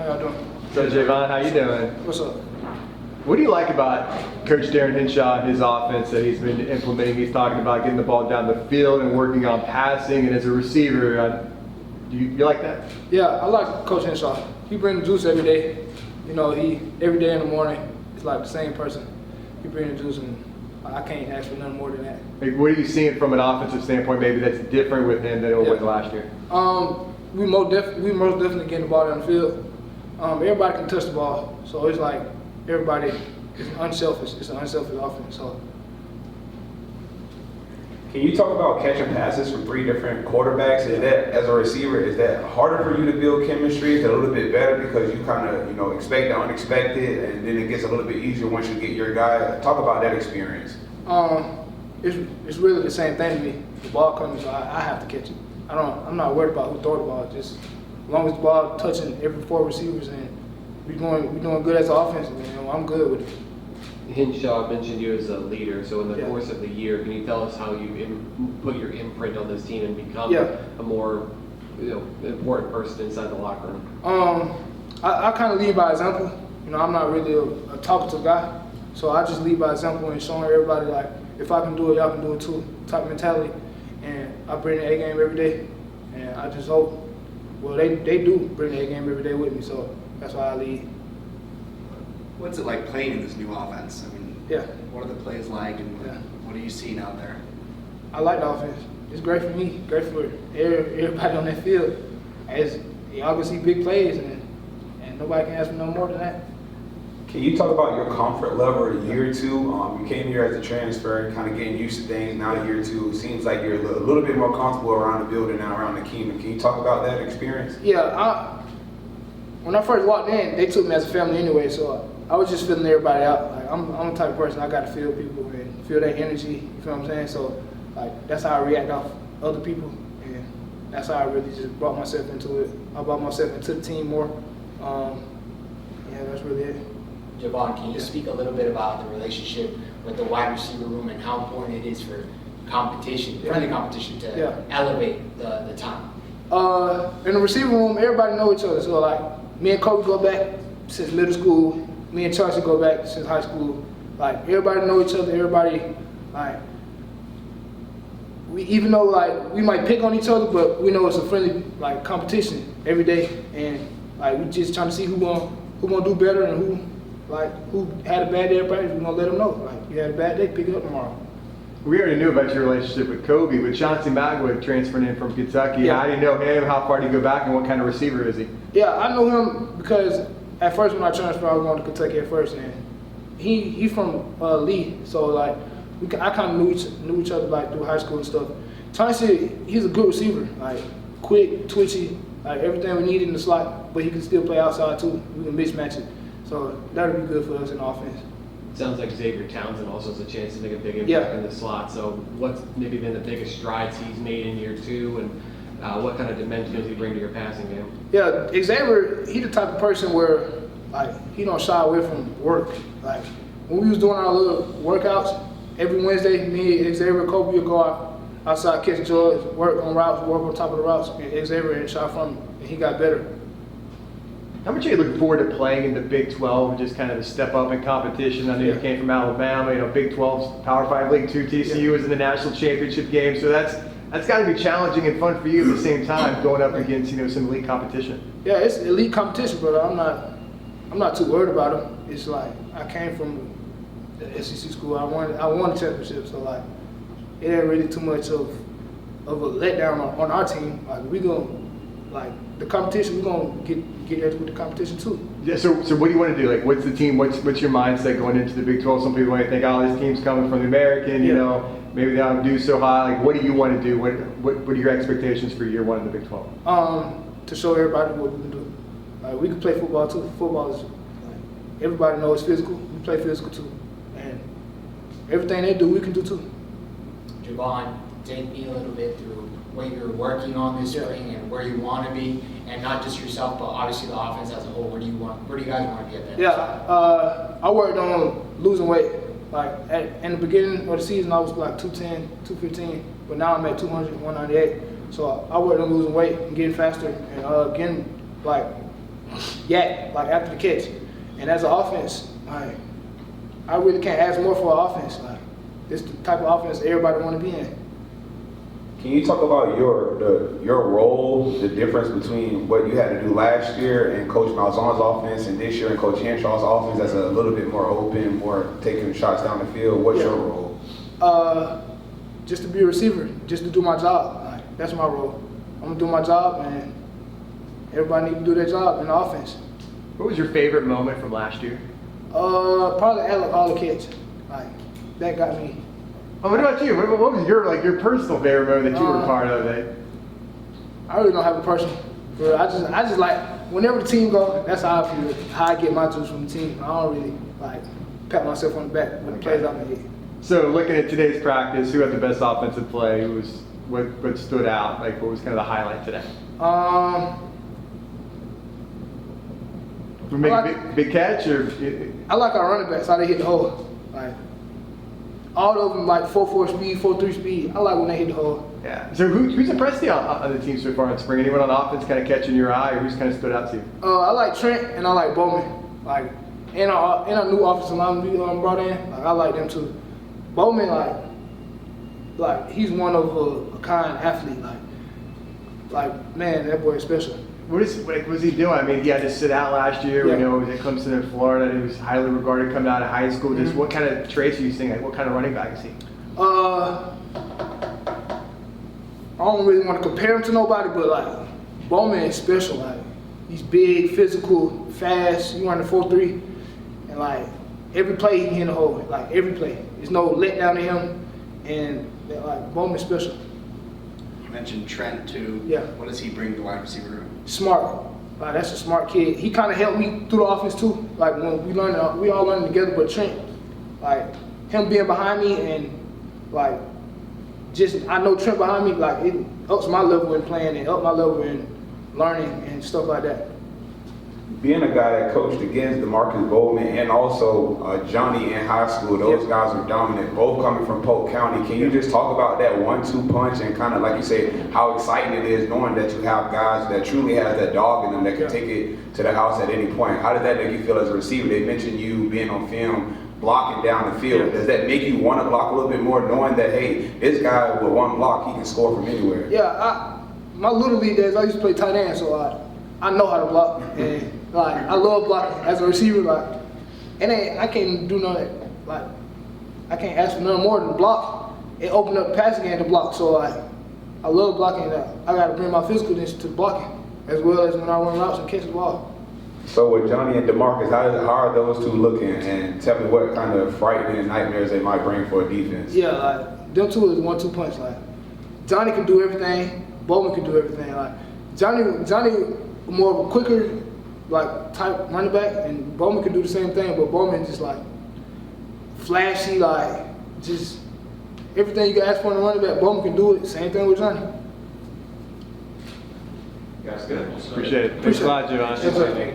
How y'all doing? So Javon, how you doing? What's up? What do you like about Coach Darren Hinshaw and his offense that he's been implementing? He's talking about getting the ball down the field and working on passing, and as a receiver, do you like that? Yeah, I like Coach Hinshaw. He brings the juice every day. You know, every day in the morning, it's like the same person. He brings the juice, and I can't ask for nothing more than that. Like, what are you seeing from an offensive standpoint maybe that's different with him than it was last year? We most definitely getting the ball down the field. Everybody can touch the ball, so it's like everybody is unselfish. It's an unselfish offense. So, can you talk about catching passes from three different quarterbacks? Is that, as a receiver, is that harder for you to build chemistry? Is it a little bit better because you kind of, expect the unexpected, and then it gets a little bit easier once you get your guy? Talk about that experience. It's really the same thing to me. The ball comes, so I have to catch it. I'm not worried about who throw the ball. Just as long as the ball touching every four receivers and we're doing good as an offense, I'm good with it. Hinshaw mentioned you as a leader, so in the course of the year, can you tell us how you put your imprint on this team and become a more important person inside the locker room? I kind of lead by example. I'm not really a talkative guy, so I just lead by example and showing everybody, like, if I can do it, y'all can do it too, type mentality. And I bring the A game every day, and I just hope, they do bring the A game every day with me, so that's why I lead. What's it like playing in this new offense? I mean, what are the plays like, and what are you seeing out there? I like the offense. It's great for me, great for everybody on that field. As y'all can see big plays, and nobody can ask for no more than that. Can you talk about your comfort level in year two? You came here as a transfer, kind of getting used to things. Now year two, it seems like you're a little bit more comfortable around the building now, around the Kingdom. Can you talk about that experience? Yeah, when I first walked in, they took me as a family anyway, so I was just feeling everybody out. Like, I'm the type of person, I got to feel people and feel their energy, you feel what I'm saying? So, like, that's how I react off other people, and that's how I really just brought myself into it. I brought myself into the team more. That's really it. Javon, can you speak a little bit about the relationship with the wide receiver room and how important it is for competition, friendly competition, to elevate the talent? In the receiver room, everybody know each other. So, like, me and Kobe go back since middle school. Me and Chelsea go back since high school. Like, everybody know each other. Everybody, like, even though, like, we might pick on each other, but we know it's a friendly, like, competition every day. And, like, we just trying to see who gonna do better and who had a bad day at practice. We gonna let them know. Like, you had a bad day, pick it up tomorrow. We already knew about your relationship with Kobe, but Chauncey Magwood transferred in from Kentucky. How do you know him? How far do you go back, and what kind of receiver is he? Yeah, I know him because at first when I transferred, I was going to Kentucky at first, and he's from Lee, so like I kind of knew each other like through high school and stuff. Chauncey, he's a good receiver, like quick, twitchy, like everything we need in the slot, but he can still play outside too. We can mismatch it, so that'll be good for us in offense. Sounds like Xavier Townsend also has a chance to make a big impact in the slot. So what's maybe been the biggest strides he's made in year two, and what kind of dimension does he bring to your passing game? Yeah, Xavier, he the type of person where, like, he don't shy away from work. Like, when we was doing our little workouts, every Wednesday, me, Xavier, Kobe would go outside, catch drugs, work on routes, work on top of the routes, and Xavier had shot from him, and he got better. How much are you looking forward to playing in the Big 12, just kind of a step up in competition? I know you came from Alabama, Big 12's Power 5 League 2, TCU is in the national championship game, so that's got to be challenging and fun for you at the same time, going up against some elite competition. Yeah, it's elite competition, but I'm not too worried about them. It's like I came from the SEC school. I won the championship, so like it ain't really too much of a letdown on our team. Like the competition, we're gonna get there with the competition too. Yeah. So what do you want to do? Like, what's the team? What's your mindset going into the Big 12? Some people might think, oh, this team's coming from the American. Maybe they don't do so high. Like, what do you want to do? What are your expectations for year one in the Big 12? To show everybody what we can do. Like, we can play football too. Football is, like, everybody knows it's physical. We play physical too, and everything they do, we can do too. Javon, take me a little bit through what you're working on this spring and where you want to be, and not just yourself, but obviously the offense as a whole. Where do you guys want to be at that? I worked on losing weight. Like, in the beginning of the season, I was like 210, 215, but now I'm at 200, 198. So I worked on losing weight and getting faster and getting, like, yak like after the catch. And as an offense, like I really can't ask more for an offense. Like this the type of offense everybody want to be in. Can you talk about your role, the difference between what you had to do last year and Coach Malzahn's offense and this year and Coach Hinshaw's offense that's a little bit more open, more taking shots down the field? What's your role? Just to be a receiver, just to do my job. Like, that's my role. I'm gonna do my job, and everybody need to do their job in the offense. What was your favorite moment from last year? Probably all the catch. Like that got me. Oh, what about you? What was your personal favorite moment that you were part of? I really don't have a personal. But I just like whenever the team go, that's how I feel. How I get my juice from the team. I don't really like pat myself on the back when the plays I made. So looking at today's practice, who had the best offensive play? Who was what stood out? Like what was kind of the highlight today? Big catch or? I like our running backs how they hit the hole. Like all of them like 4.4 speed, 4.3 speed. I like when they hit the hole. Yeah. So who's impressed you on the team so far in spring? Anyone on offense kind of catching your eye, or who's kind of stood out to you? I like Trent and I like Bowman. Like and our new offensive lineman we brought in. Like I like them too. Bowman like he's one of a kind athlete. Like man, that boy is special. What was he doing? I mean, he had to sit out last year. Yeah. We know he was at Clemson in Florida. He was highly regarded coming out of high school. Just what kind of traits are you seeing? Like, what kind of running back is he? I don't really want to compare him to nobody, but like Bowman is special. Like he's big, physical, fast. He running 4.3, and like every play he can hit the hole. Like every play, there's no letdown in him, and like Bowman's special. You mentioned Trent too. Yeah. What does he bring to wide receiver room? Smart. Like that's a smart kid. He kind of helped me through the offense too. Like when we all learned together. But Trent, like him being behind me and like just I know Trent behind me. Like it helps my level in playing and helps my level in learning and stuff like that. Being a guy that coached against Demarkcus Bowman and also Johnny in high school, those guys are dominant, both coming from Polk County. Can you just talk about that 1-2 punch and kind of, like you said, how exciting it is knowing that you have guys that truly have that dog in them that can take it to the house at any point? How does that make you feel as a receiver? They mentioned you being on film, blocking down the field. Does that make you want to block a little bit more, knowing that, hey, this guy with one block, he can score from anywhere? Yeah, my little league days, I used to play tight end, so I know how to block. And like I love blocking as a receiver. Like, I can't do nothing. Like, I can't ask for nothing more than block. It opened up the passing game to block. So like, I love blocking. I got to bring my physicalness to blocking as well as when I run routes and catch the ball. So with Johnny and Demarkcus, how are those two looking? And tell me what kind of frightening nightmares they might bring for a defense. Yeah, like them two is 1-2 punch. Like Johnny can do everything. Bowman can do everything. Like Johnny more of a quicker like type running back, and Bowman can do the same thing, but Bowman just like flashy, like just everything you can ask for in a running back, Bowman can do it. Same thing with Johnny. Guys, good. Appreciate it. Thanks a lot, Javon. Yes, sir.